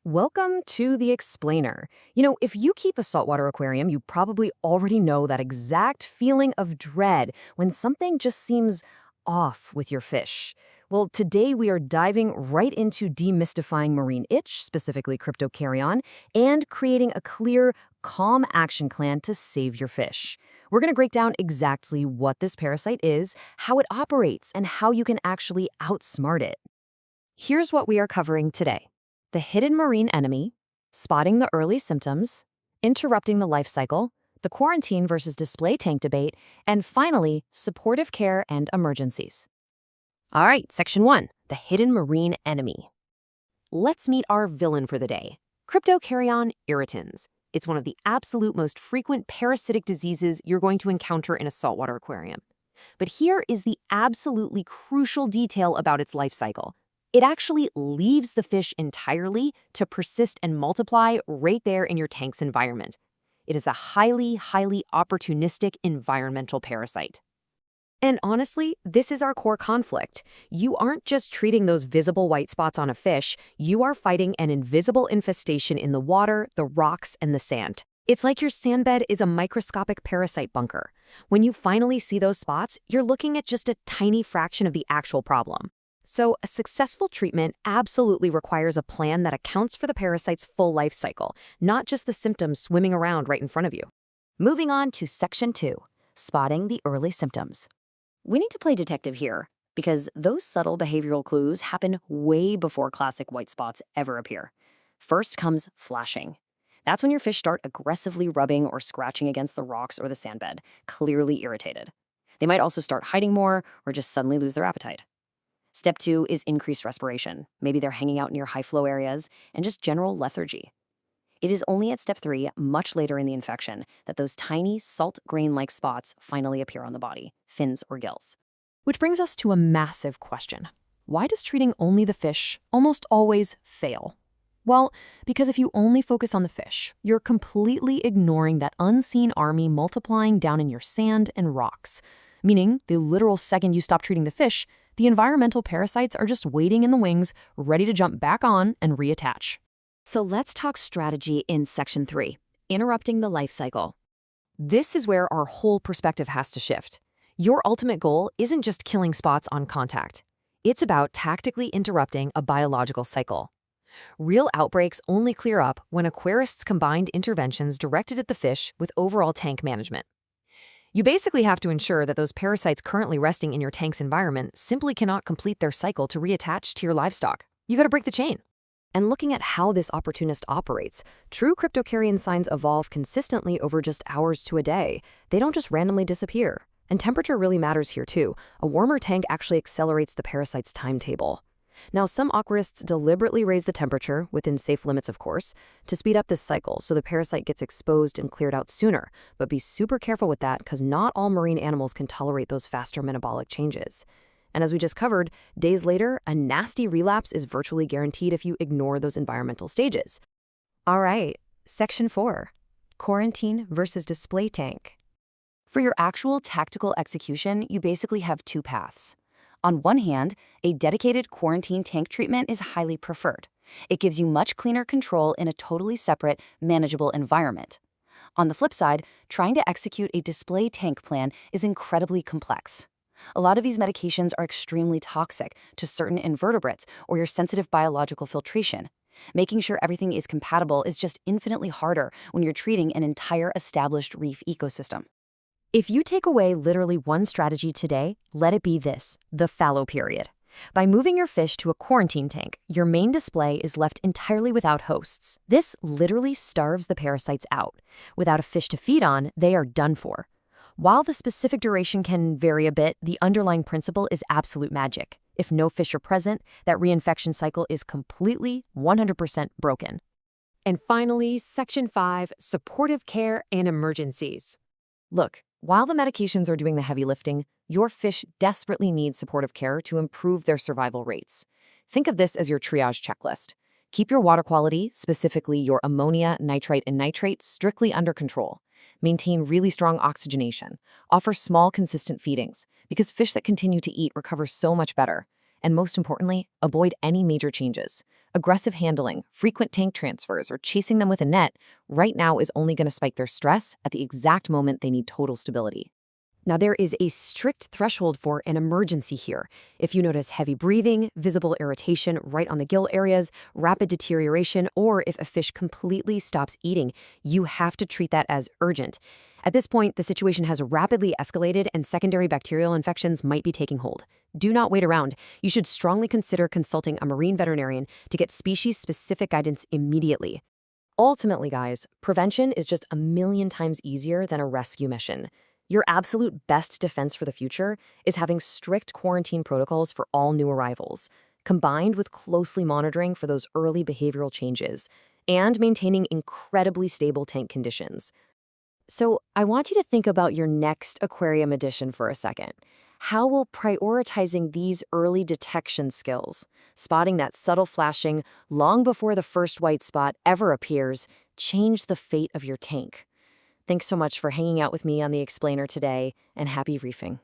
Welcome to the Explainer. If you keep a saltwater aquarium, you probably already know that exact feeling of dread when something just seems off with your fish. Well, today we are diving right into demystifying marine itch, specifically Cryptocaryon, and creating a clear, calm action plan to save your fish. We're going to break down exactly what this parasite is, how it operates, and how you can actually outsmart it. Here's what we are covering today: the hidden marine enemy, spotting the early symptoms, interrupting the life cycle, the quarantine versus display tank debate, and finally, supportive care and emergencies. All right, Section 1, the hidden marine enemy. Let's meet our villain for the day, Cryptocaryon irritans. It's one of the absolute most frequent parasitic diseases you're going to encounter in a saltwater aquarium. But here is the absolutely crucial detail about its life cycle. It actually leaves the fish entirely to persist and multiply right there in your tank's environment. It is a highly opportunistic environmental parasite. And honestly, this is our core conflict. You aren't just treating those visible white spots on a fish, you are fighting an invisible infestation in the water, the rocks, and the sand. It's like your sandbed is a microscopic parasite bunker. When you finally see those spots, you're looking at just a tiny fraction of the actual problem. So, a successful treatment absolutely requires a plan that accounts for the parasite's full life cycle, not just the symptoms swimming around right in front of you. Moving on to Section 2, spotting the early symptoms. We need to play detective here, because those subtle behavioral clues happen way before classic white spots ever appear. First comes flashing. That's when your fish start aggressively rubbing or scratching against the rocks or the sandbed, clearly irritated. They might also start hiding more or just suddenly lose their appetite. Step 2 is increased respiration. Maybe they're hanging out near high flow areas, and just general lethargy. It is only at Step 3, much later in the infection, that those tiny salt grain-like spots finally appear on the body, fins or gills. Which brings us to a massive question. Why does treating only the fish almost always fail? Well, because if you only focus on the fish, you're completely ignoring that unseen army multiplying down in your sand and rocks. Meaning, the literal second you stop treating the fish, the environmental parasites are just waiting in the wings, ready to jump back on and reattach. So let's talk strategy in Section 3, interrupting the life cycle. This is where our whole perspective has to shift. Your ultimate goal isn't just killing spots on contact. It's about tactically interrupting a biological cycle. Real outbreaks only clear up when aquarists combined interventions directed at the fish with overall tank management. You basically have to ensure that those parasites currently resting in your tank's environment simply cannot complete their cycle to reattach to your livestock. You gotta break the chain. And looking at how this opportunist operates, true Cryptocaryon signs evolve consistently over just hours to a day. They don't just randomly disappear. And temperature really matters here too. A warmer tank actually accelerates the parasite's timetable. Now, some aquarists deliberately raise the temperature, within safe limits of course, to speed up this cycle so the parasite gets exposed and cleared out sooner. But be super careful with that, because not all marine animals can tolerate those faster metabolic changes. And as we just covered, days later, a nasty relapse is virtually guaranteed if you ignore those environmental stages. All right, Section 4, quarantine versus display tank. For your actual tactical execution, you basically have two paths. On one hand, a dedicated quarantine tank treatment is highly preferred. It gives you much cleaner control in a totally separate, manageable environment. On the flip side, trying to execute a display tank plan is incredibly complex. A lot of these medications are extremely toxic to certain invertebrates or your sensitive biological filtration. Making sure everything is compatible is just infinitely harder when you're treating an entire established reef ecosystem. If you take away literally one strategy today, let it be this: the fallow period. By moving your fish to a quarantine tank, your main display is left entirely without hosts. This literally starves the parasites out. Without a fish to feed on, they are done for. While the specific duration can vary a bit, the underlying principle is absolute magic. If no fish are present, that reinfection cycle is completely 100% broken. And finally, Section 5, supportive care and emergencies. Look, while the medications are doing the heavy lifting, your fish desperately need supportive care to improve their survival rates. Think of this as your triage checklist. Keep your water quality, specifically your ammonia, nitrite, and nitrate, strictly under control. Maintain really strong oxygenation. Offer small, consistent feedings, because fish that continue to eat recover so much better. And most importantly, avoid any major changes. Aggressive handling, frequent tank transfers, or chasing them with a net right now is only going to spike their stress at the exact moment they need total stability. Now, there is a strict threshold for an emergency here. If you notice heavy breathing, visible irritation right on the gill areas, rapid deterioration, or if a fish completely stops eating, you have to treat that as urgent. At this point, the situation has rapidly escalated and secondary bacterial infections might be taking hold. Do not wait around. You should strongly consider consulting a marine veterinarian to get species-specific guidance immediately. Ultimately, guys, prevention is just a million times easier than a rescue mission. Your absolute best defense for the future is having strict quarantine protocols for all new arrivals, combined with closely monitoring for those early behavioral changes, and maintaining incredibly stable tank conditions. So I want you to think about your next aquarium addition for a second. How will prioritizing these early detection skills, spotting that subtle flashing long before the first white spot ever appears, change the fate of your tank? Thanks so much for hanging out with me on The Explainer today, and happy reefing.